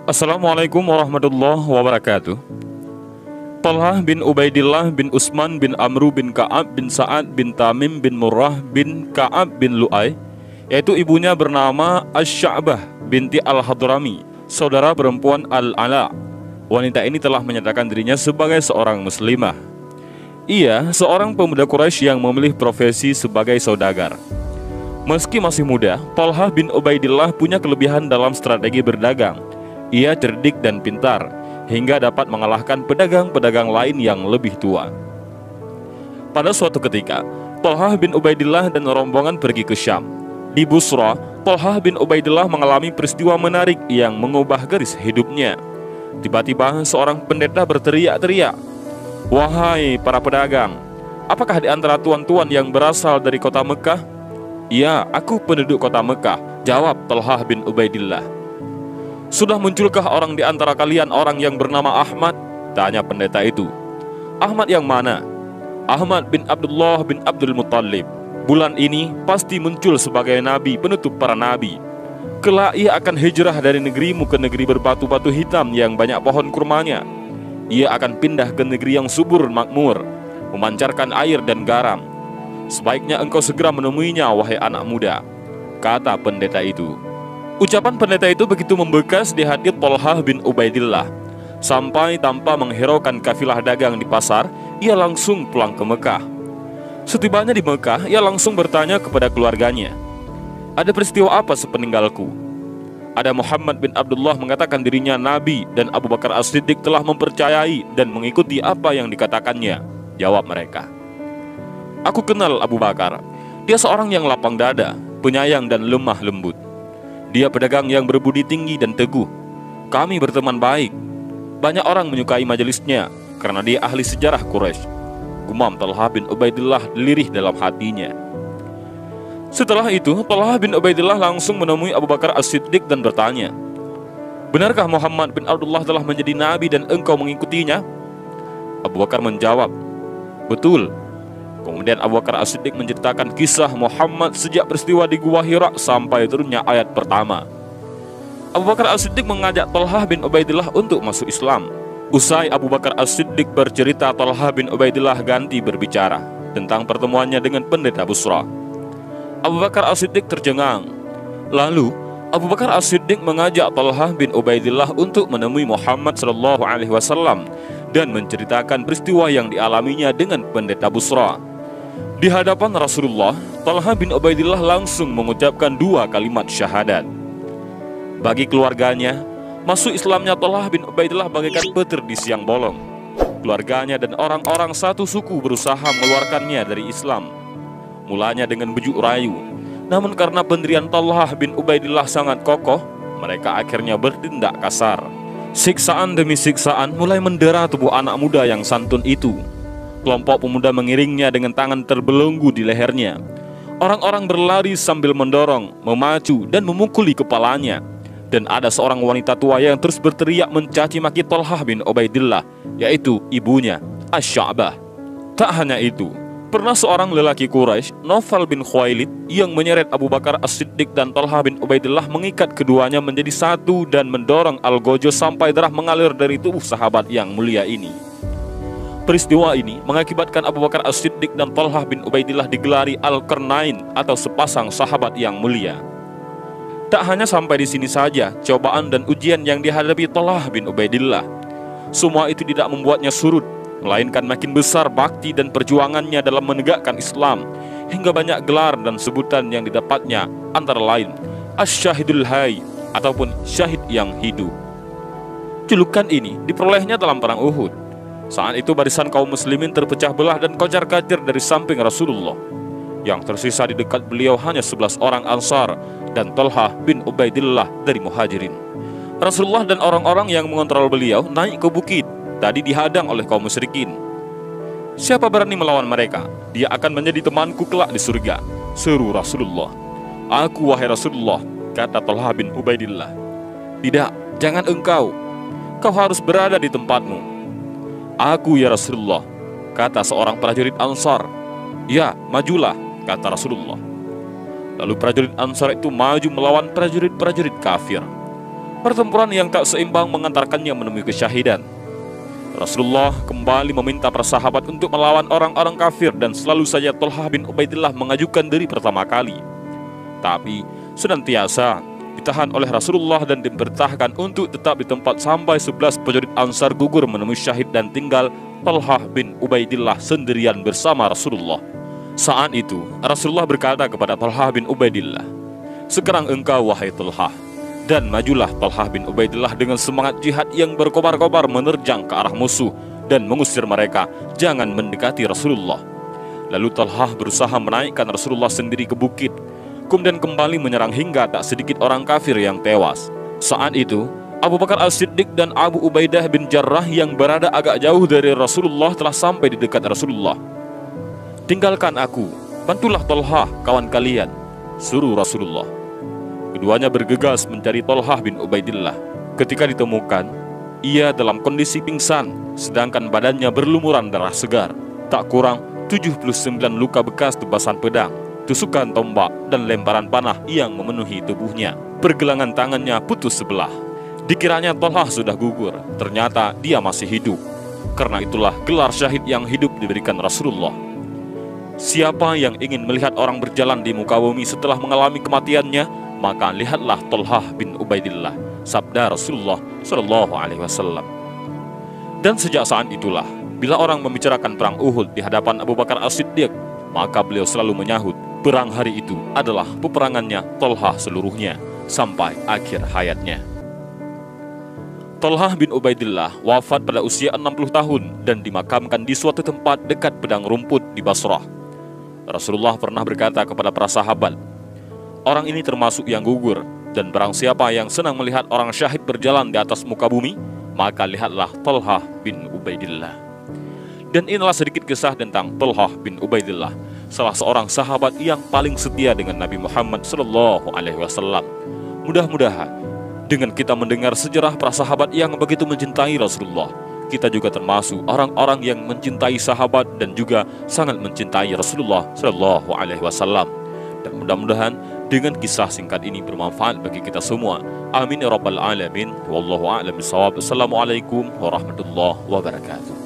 Assalamualaikum warahmatullahi wabarakatuh. Talhah bin Ubaidillah bin Utsman bin Amru bin Ka'ab bin Sa'ad bin Tamim bin Murrah bin Ka'ab bin Lu'ay, yaitu ibunya bernama Asy-Sya'bah binti Al-Hadrami, saudara perempuan Al-Ala. Wanita ini telah menyatakan dirinya sebagai seorang muslimah. Ia seorang pemuda Quraisy yang memilih profesi sebagai saudagar. Meski masih muda, Talhah bin Ubaidillah punya kelebihan dalam strategi berdagang. Ia cerdik dan pintar, hingga dapat mengalahkan pedagang-pedagang lain yang lebih tua. Pada suatu ketika, Talhah bin Ubaidillah dan rombongan pergi ke Syam. Di Busra, Talhah bin Ubaidillah mengalami peristiwa menarik yang mengubah garis hidupnya. Tiba-tiba seorang pendeta berteriak-teriak, "Wahai para pedagang, apakah di antara tuan-tuan yang berasal dari kota Mekah?" "Ya, aku penduduk kota Mekah," jawab Talhah bin Ubaidillah. "Sudah munculkah orang di antara kalian orang yang bernama Ahmad?" tanya pendeta itu. "Ahmad yang mana?" "Ahmad bin Abdullah bin Abdul Muttalib. Bulan ini pasti muncul sebagai nabi penutup para nabi. Kelak ia akan hijrah dari negerimu ke negeri berbatu-batu hitam yang banyak pohon kurmanya. Ia akan pindah ke negeri yang subur makmur, memancarkan air dan garam. Sebaiknya engkau segera menemuinya, wahai anak muda," kata pendeta itu. Ucapan pendeta itu begitu membekas di hati Talhah bin Ubaidillah, sampai tanpa menghiraukan kafilah dagang di pasar, ia langsung pulang ke Mekah. Setibanya di Mekah, ia langsung bertanya kepada keluarganya, "Ada peristiwa apa sepeninggalku?" "Ada Muhammad bin Abdullah mengatakan dirinya nabi dan Abu Bakar As-Siddiq telah mempercayai dan mengikuti apa yang dikatakannya," jawab mereka. "Aku kenal Abu Bakar. Dia seorang yang lapang dada, penyayang dan lemah lembut. Dia pedagang yang berbudi tinggi dan teguh. Kami berteman baik. Banyak orang menyukai majelisnya karena dia ahli sejarah Quraisy," gumam Talhah bin Ubaidillah lirih dalam hatinya. Setelah itu, Talhah bin Ubaidillah langsung menemui Abu Bakar As-Siddiq dan bertanya, "Benarkah Muhammad bin Abdullah telah menjadi nabi dan engkau mengikutinya?" Abu Bakar menjawab, "Betul." Kemudian Abu Bakar As-Siddiq menceritakan kisah Muhammad sejak peristiwa di Gua Hira sampai turunnya ayat pertama. Abu Bakar As-Siddiq mengajak Talhah bin Ubaidillah untuk masuk Islam. Usai Abu Bakar As-Siddiq bercerita, Talhah bin Ubaidillah ganti berbicara tentang pertemuannya dengan pendeta Busra. Abu Bakar As-Siddiq tercengang. Lalu Abu Bakar As-Siddiq mengajak Talhah bin Ubaidillah untuk menemui Muhammad SAW dan menceritakan peristiwa yang dialaminya dengan pendeta Busra. Di hadapan Rasulullah, Talhah bin Ubaidillah langsung mengucapkan 2 kalimat syahadat. Bagi keluarganya, masuk Islamnya Talhah bin Ubaidillah bagaikan petir di siang bolong. Keluarganya dan orang-orang satu suku berusaha mengeluarkannya dari Islam, mulanya dengan bujuk rayu. Namun karena pendirian Talhah bin Ubaidillah sangat kokoh, mereka akhirnya bertindak kasar. Siksaan demi siksaan mulai mendera tubuh anak muda yang santun itu. Kelompok pemuda mengiringnya dengan tangan terbelenggu di lehernya. Orang-orang berlari sambil mendorong, memacu, dan memukuli kepalanya. Dan ada seorang wanita tua yang terus berteriak mencaci maki Talhah bin Ubaidillah, yaitu ibunya, Asy-Sya'bah. Tak hanya itu, pernah seorang lelaki Quraisy, Naufal bin Khuwailid, yang menyeret Abu Bakar As-Siddiq dan Talhah bin Ubaidillah, mengikat keduanya menjadi satu dan mendorong Al-Gojo sampai darah mengalir dari tubuh sahabat yang mulia ini. Peristiwa ini mengakibatkan Abu Bakar As-Siddiq dan Talhah bin Ubaidillah digelari Al-Qarnain atau sepasang sahabat yang mulia. Tak hanya sampai di sini saja cobaan dan ujian yang dihadapi Talhah bin Ubaidillah. Semua itu tidak membuatnya surut, melainkan makin besar bakti dan perjuangannya dalam menegakkan Islam, hingga banyak gelar dan sebutan yang didapatnya, antara lain Asy-Syahidul Hayy ataupun syahid yang hidup. Julukan ini diperolehnya dalam perang Uhud. Saat itu barisan kaum muslimin terpecah belah dan kocar-kacir dari samping Rasulullah. Yang tersisa di dekat beliau hanya 11 orang Ansar dan Talhah bin Ubaidillah dari Muhajirin. Rasulullah dan orang-orang yang mengontrol beliau naik ke bukit. Tadi dihadang oleh kaum musyrikin. "Siapa berani melawan mereka? Dia akan menjadi temanku kelak di surga," seru Rasulullah. "Aku, wahai Rasulullah," kata Talhah bin Ubaidillah. "Tidak, jangan engkau. Kau harus berada di tempatmu." "Aku, ya Rasulullah," kata seorang prajurit Ansar. "Ya, majulah," kata Rasulullah. Lalu prajurit Ansar itu maju melawan prajurit-prajurit kafir. Pertempuran yang tak seimbang mengantarkannya menemui kesyahidan. Rasulullah kembali meminta para sahabat untuk melawan orang-orang kafir, dan selalu saja Thalhah bin Ubaidillah mengajukan diri pertama kali. Tapi senantiasa ditahan oleh Rasulullah dan diperintahkan untuk tetap di tempat sampai 11 prajurit Ansar gugur menemui syahid dan tinggal Thalhah bin Ubaidillah sendirian bersama Rasulullah. Saat itu Rasulullah berkata kepada Thalhah bin Ubaidillah, "Sekarang engkau wahai Thalhah." Dan majulah Thalhah bin Ubaidillah dengan semangat jihad yang berkobar-kobar menerjang ke arah musuh dan mengusir mereka jangan mendekati Rasulullah. Lalu Thalhah berusaha menaikkan Rasulullah sendiri ke bukit, kemudian kembali menyerang hingga tak sedikit orang kafir yang tewas. Saat itu Abu Bakar As-Siddiq dan Abu Ubaidah bin Jarrah yang berada agak jauh dari Rasulullah telah sampai di dekat Rasulullah. "Tinggalkan aku, bantulah Thalhah kawan kalian," suruh Rasulullah. Keduanya bergegas mencari Thalhah bin Ubaidillah. Ketika ditemukan, ia dalam kondisi pingsan, sedangkan badannya berlumuran darah segar. Tak kurang 79 luka bekas tebasan pedang, tusukan tombak, dan lemparan panah yang memenuhi tubuhnya. Pergelangan tangannya putus sebelah. Dikiranya Thalhah sudah gugur, ternyata dia masih hidup. Karena itulah gelar syahid yang hidup diberikan Rasulullah. Siapa yang ingin melihat orang berjalan di muka bumi setelah mengalami kematiannya, maka lihatlah Thalhah bin Ubaidillah, sabda Rasulullah Shallallahu Alaihi Wasallam. Dan sejak saat itulah, bila orang membicarakan perang Uhud di hadapan Abu Bakar As-Siddiq, maka beliau selalu menyahut, perang hari itu adalah peperangannya Thalhah seluruhnya sampai akhir hayatnya. Thalhah bin Ubaidillah wafat pada usia 60 tahun dan dimakamkan di suatu tempat dekat padang rumput di Basrah. Rasulullah pernah berkata kepada para sahabat, "Orang ini termasuk yang gugur, dan barang siapa yang senang melihat orang syahid berjalan di atas muka bumi, maka lihatlah Thalhah bin Ubaidillah." Dan inilah sedikit kisah tentang Thalhah bin Ubaidillah, salah seorang sahabat yang paling setia dengan Nabi Muhammad Sallallahu Alaihi Wasallam. Mudah-mudahan dengan kita mendengar sejarah para sahabat yang begitu mencintai Rasulullah, kita juga termasuk orang-orang yang mencintai sahabat dan juga sangat mencintai Rasulullah Sallallahu Alaihi Wasallam. Dan mudah-mudahan dengan kisah singkat ini bermanfaat bagi kita semua. Amin ya rabbal alamin. Wallahu a'lam bishawab. Assalamualaikum warahmatullahi wabarakatuh.